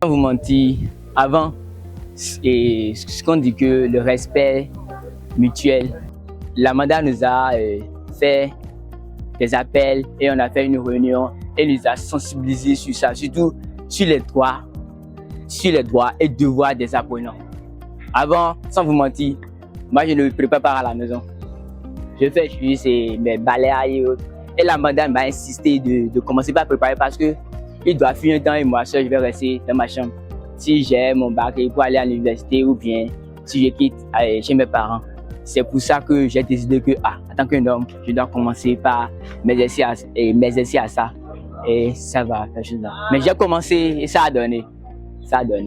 Sans vous mentir, avant, et ce qu'on dit que le respect mutuel, l'Amanda nous a fait des appels et on a fait une réunion et nous a sensibilisés sur ça, surtout sur les droits et devoirs des apprenants. Avant, sans vous mentir, moi je ne prépare pas à la maison. Je fais juste mes balayages et autres. Et l'Amanda m'a insisté de commencer par préparer parce que il doit finir un temps et moi seul je vais rester dans ma chambre. Si j'ai mon bac pour aller à l'université ou bien si je quitte chez mes parents. C'est pour ça que j'ai décidé que, en tant qu'un homme, je dois commencer par m'exercer à ça. Et ça va faire chose là. Mais j'ai commencé et ça a donné. Ça a donné.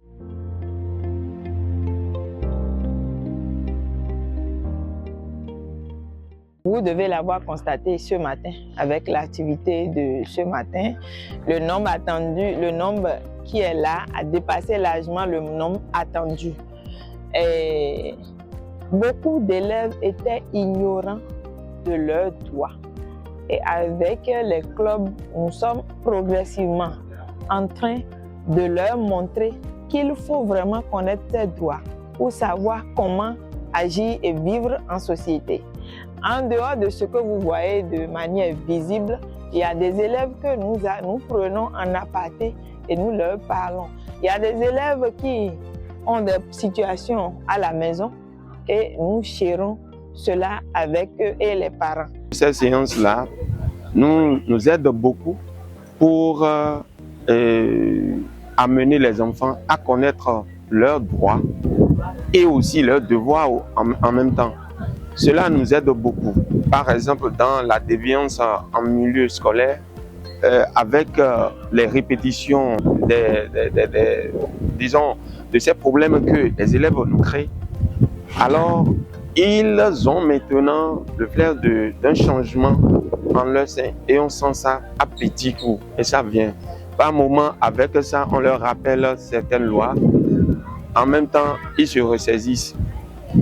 Vous devez l'avoir constaté ce matin avec l'activité de ce matin. Le nombre attendu, le nombre qui est là a dépassé largement le nombre attendu. Et beaucoup d'élèves étaient ignorants de leurs droits. Et avec les clubs, nous sommes progressivement en train de leur montrer qu'il faut vraiment connaître ses droits pour savoir comment agir et vivre en société. En dehors de ce que vous voyez de manière visible, il y a des élèves que nous prenons en aparté et nous leur parlons. Il y a des élèves qui ont des situations à la maison et nous gérons cela avec eux et les parents. Ces séances-là nous aident beaucoup pour amener les enfants à connaître leurs droits et aussi leurs devoirs en même temps. Cela nous aide beaucoup. Par exemple, dans la déviance en milieu scolaire, avec les répétitions disons, de ces problèmes que les élèves nous créent, alors ils ont maintenant le flair d'un changement en leur sein et on sent ça à petit coup et ça vient. Par moment, avec ça, on leur rappelle certaines lois. En même temps, ils se ressaisissent.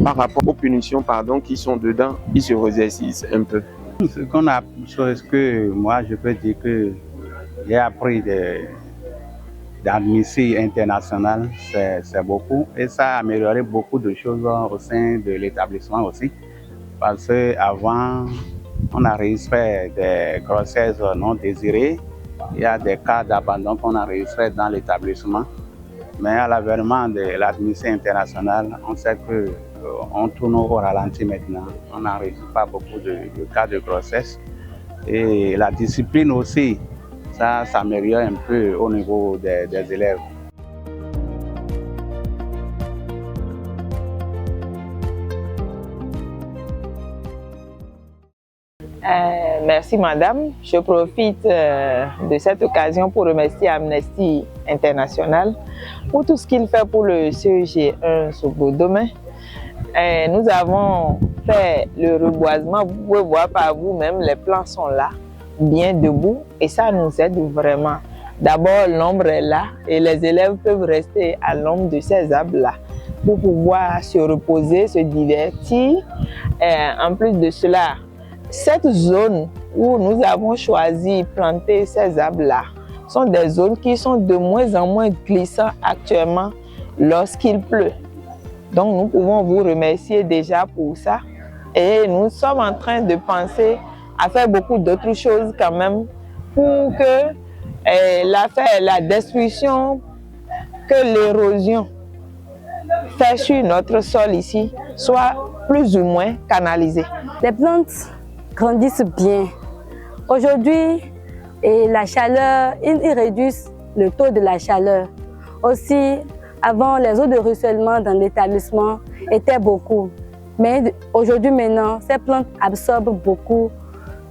Par rapport aux punitions qui sont dedans, ils se ressaisissent un peu. Ce que moi je peux dire que j'ai appris d'admission internationale, c'est beaucoup et ça a amélioré beaucoup de choses au sein de l'établissement aussi. Parce qu'avant, on enregistrait des grossesses non désirées, il y a des cas d'abandon qu'on enregistrait dans l'établissement. Mais à l'avènement de l'admission internationale, on sait que on tourne au ralenti maintenant. On n'enregistre pas beaucoup de cas de grossesse. Et la discipline aussi, ça s'améliore un peu au niveau des élèves. Merci madame. Je profite de cette occasion pour remercier Amnesty International pour tout ce qu'il fait pour le CEG1 sur Bodomé. Nous avons fait le reboisement, vous pouvez voir par vous-même, les plants sont là, bien debout et ça nous aide vraiment. D'abord, l'ombre est là et les élèves peuvent rester à l'ombre de ces arbres-là pour pouvoir se reposer, se divertir. En plus de cela, cette zone où nous avons choisi planter ces arbres-là sont des zones qui sont de moins en moins glissantes actuellement lorsqu'il pleut. Donc nous pouvons vous remercier déjà pour ça et nous sommes en train de penser à faire beaucoup d'autres choses quand même pour que la destruction, que l'érosion fait sur notre sol ici soit plus ou moins canalisée. Les plantes grandissent bien. Aujourd'hui, la chaleur, ils réduisent le taux de la chaleur. Aussi, avant, les eaux de ruissellement dans l'établissement étaient beaucoup. Mais aujourd'hui, maintenant, ces plantes absorbent beaucoup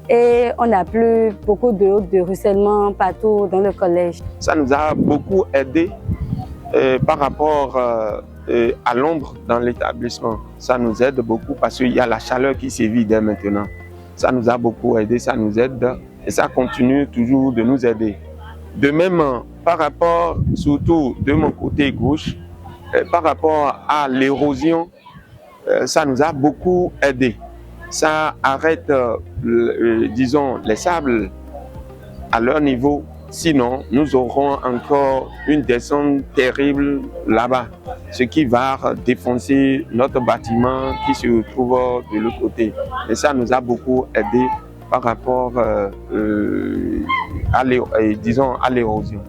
et on n'a plus beaucoup d'eau de ruissellement partout dans le collège. Ça nous a beaucoup aidé par rapport à l'ombre dans l'établissement. Ça nous aide beaucoup parce qu'il y a la chaleur qui sévit dès maintenant. Ça nous a beaucoup aidé, ça nous aide et ça continue toujours de nous aider. De même, par rapport, surtout de mon côté gauche, par rapport à l'érosion, ça nous a beaucoup aidé. Ça arrête, disons, les sables à leur niveau Sinon, nous aurons encore une descente terrible là-bas, ce qui va défoncer notre bâtiment qui se trouve de l'autre côté. Et ça nous a beaucoup aidé par rapport à l'érosion.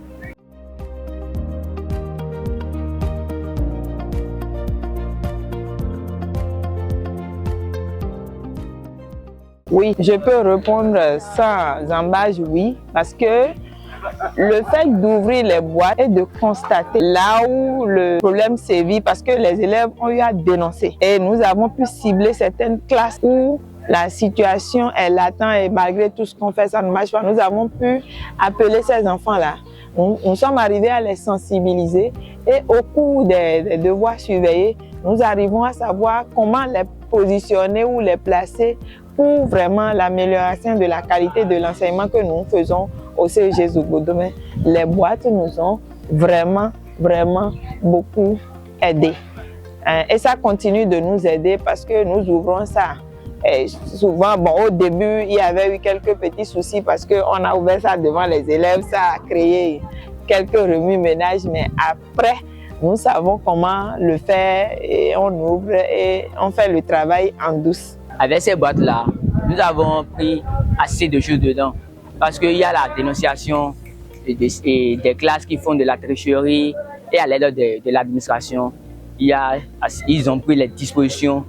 Oui, je peux répondre sans embâche, oui, parce que le fait d'ouvrir les boîtes et de constater là où le problème sévit, parce que les élèves ont eu à dénoncer. Et nous avons pu cibler certaines classes où la situation est latente et malgré tout ce qu'on fait, ça ne marche pas. Nous avons pu appeler ces enfants-là. Nous sommes arrivés à les sensibiliser et au cours des devoirs surveillés, nous arrivons à savoir comment les positionner ou les placer pour vraiment l'amélioration de la qualité de l'enseignement que nous faisons au CEG Zougbo-Domé. Les boîtes nous ont vraiment beaucoup aidés. Et ça continue de nous aider parce que nous ouvrons ça. Et souvent, bon, au début, il y avait eu quelques petits soucis parce qu'on a ouvert ça devant les élèves, ça a créé quelques remue-ménages, mais après, nous savons comment le faire et on ouvre et on fait le travail en douce. Avec ces boîtes-là, nous avons pris assez de choses dedans parce qu'il y a la dénonciation des classes qui font de la tricherie et à l'aide de l'administration, ils ont pris les dispositions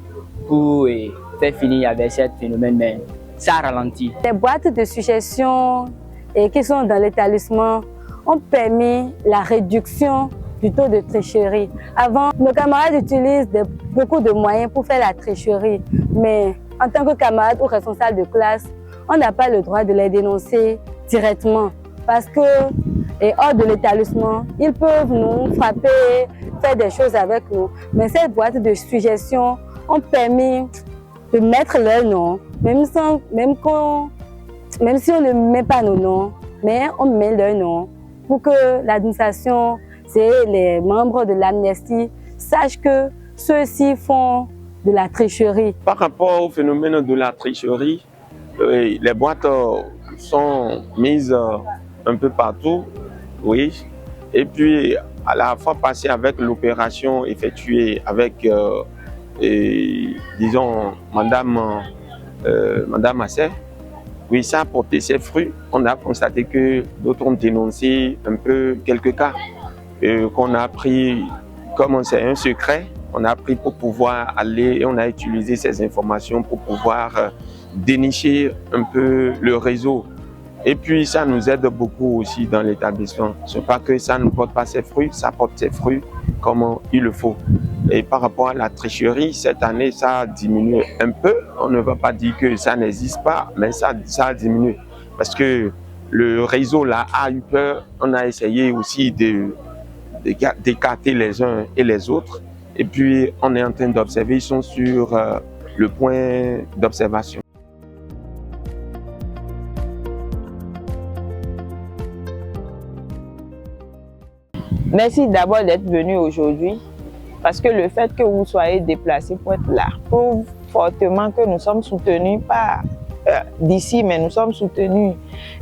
pour faire finir avec ce phénomène, mais ça ralentit. Les boîtes de suggestions qui sont dans l'établissement ont permis la réduction du taux de tricherie. Avant, nos camarades utilisent beaucoup de moyens pour faire la tricherie, mais en tant que camarade ou responsable de classe, on n'a pas le droit de les dénoncer directement parce que, hors de l'établissement, ils peuvent nous frapper, faire des choses avec nous. Mais ces boîtes de suggestions ont permis de mettre leur nom, même si on ne met pas nos noms, mais on met leur nom pour que l'administration, c'est les membres de l'Amnesty, sachent que ceux-ci font de la tricherie. Par rapport au phénomène de la tricherie, les boîtes sont mises un peu partout, oui. Et puis, à la fois passée avec l'opération effectuée avec, disons, Madame Assé, oui, ça a porté ses fruits. On a constaté que d'autres ont dénoncé un peu quelques cas qu'on a pris, comme c'est un secret, on a pris pour pouvoir aller et on a utilisé ces informations pour pouvoir dénicher un peu le réseau. Et puis ça nous aide beaucoup aussi dans l'établissement. Ce n'est pas que ça ne porte pas ses fruits, ça porte ses fruits comme il le faut. Et par rapport à la tricherie, cette année, ça a diminué un peu. On ne va pas dire que ça n'existe pas, mais ça a diminué. Parce que le réseau là a eu peur. On a essayé aussi d'écarter les uns et les autres. Et puis, on est en train d'observer, ils sont sur le point d'observation. Merci d'abord d'être venu aujourd'hui, parce que le fait que vous soyez déplacés pour être là prouve fortement que nous sommes soutenus, pas d'ici, mais nous sommes soutenus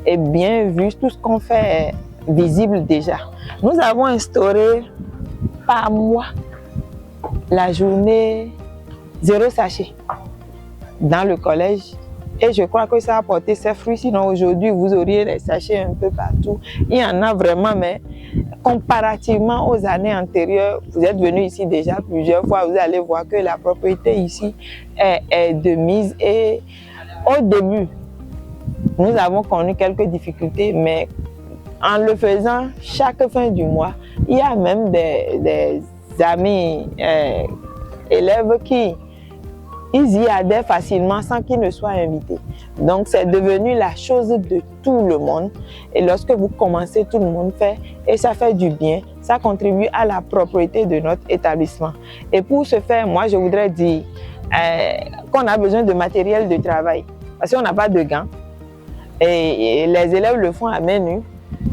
et bien vus. Tout ce qu'on fait est visible déjà. Nous avons instauré par mois la journée 0 sachet dans le collège et je crois que ça a porté ses fruits. Sinon aujourd'hui vous auriez les sachets un peu partout. Il y en a vraiment, mais comparativement aux années antérieures, vous êtes venu ici déjà plusieurs fois, vous allez voir que la propriété ici est de mise. Et au début nous avons connu quelques difficultés, mais en le faisant chaque fin du mois, il y a même des amis élèves qui y adhèrent facilement sans qu'ils ne soient invités. Donc c'est devenu la chose de tout le monde. Et lorsque vous commencez, tout le monde fait et ça fait du bien. Ça contribue à la propriété de notre établissement. Et pour ce faire, moi je voudrais dire qu'on a besoin de matériel de travail parce qu'on n'a pas de gants. Et les élèves le font à main nue.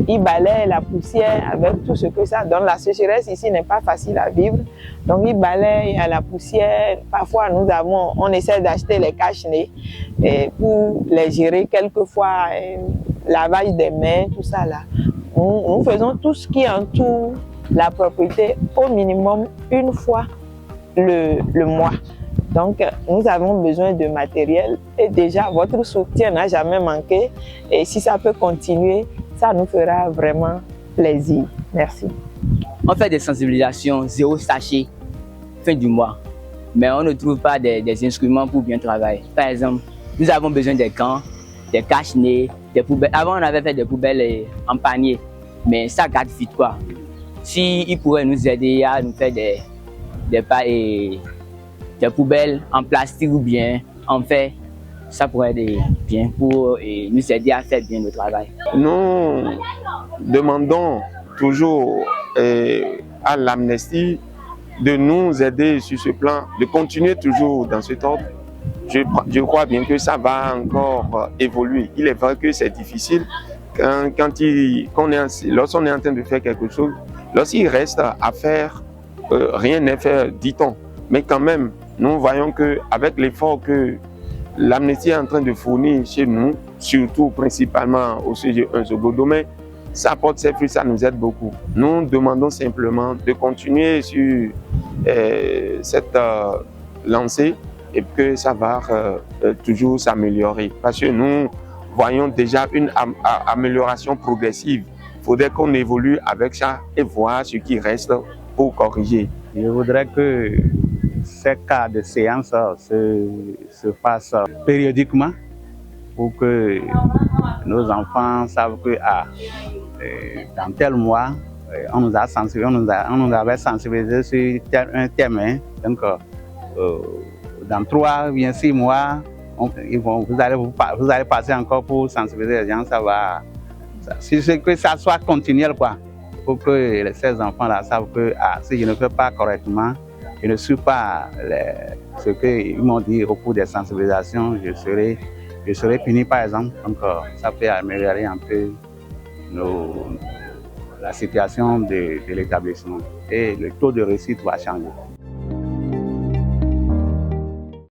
Ils balayent la poussière avec tout ce que ça donne. La sécheresse ici n'est pas facile à vivre. Donc ils balayent à la poussière. Parfois on essaie d'acheter les cache-nez pour les gérer. Quelquefois lavage des mains, tout ça là. Nous faisons tout ce qui entoure la propriété au minimum une fois le mois. Donc, nous avons besoin de matériel et déjà, votre soutien n'a jamais manqué. Et si ça peut continuer, ça nous fera vraiment plaisir. Merci. On fait des sensibilisations, 0 sachet, fin du mois. Mais on ne trouve pas des instruments pour bien travailler. Par exemple, nous avons besoin des gants, des cache-nez, des poubelles. Avant, on avait fait des poubelles en panier, mais ça garde vite quoi. Si ils pourraient nous aider à nous faire des poubelles en plastique ou bien en fer, ça pourrait être bien pour nous aider à faire bien le travail. Nous demandons toujours à l'Amnesty de nous aider sur ce plan, de continuer toujours dans cet ordre. Je crois bien que ça va encore évoluer. Il est vrai que c'est difficile lorsqu'on est en train de faire quelque chose, lorsqu'il reste à faire, rien n'est fait, dit-on. Mais quand même, nous voyons qu'avec l'effort que l'Amnesty est en train de fournir chez nous, surtout principalement au CG1 Sogo-Domain, ça apporte ses fruits, ça nous aide beaucoup. Nous demandons simplement de continuer sur cette lancée et que ça va toujours s'améliorer. Parce que nous voyons déjà une amélioration progressive. Il faudrait qu'on évolue avec ça et voir ce qui reste pour corriger. Je voudrais que ces cas de séance se fassent périodiquement pour que nos enfants savent que dans tel mois, on nous avait sensibilisé sur un thème. Hein. Donc, dans 3 ou 6 mois, vous allez passer encore pour sensibiliser les gens. Ça va. Que ça soit continuel, quoi, pour que ces enfants-là savent que si je ne fais pas correctement, je ne suis pas ce qu'ils m'ont dit au cours des sensibilisations, je serai puni par exemple. Donc ça peut améliorer un peu la situation de l'établissement et le taux de réussite va changer.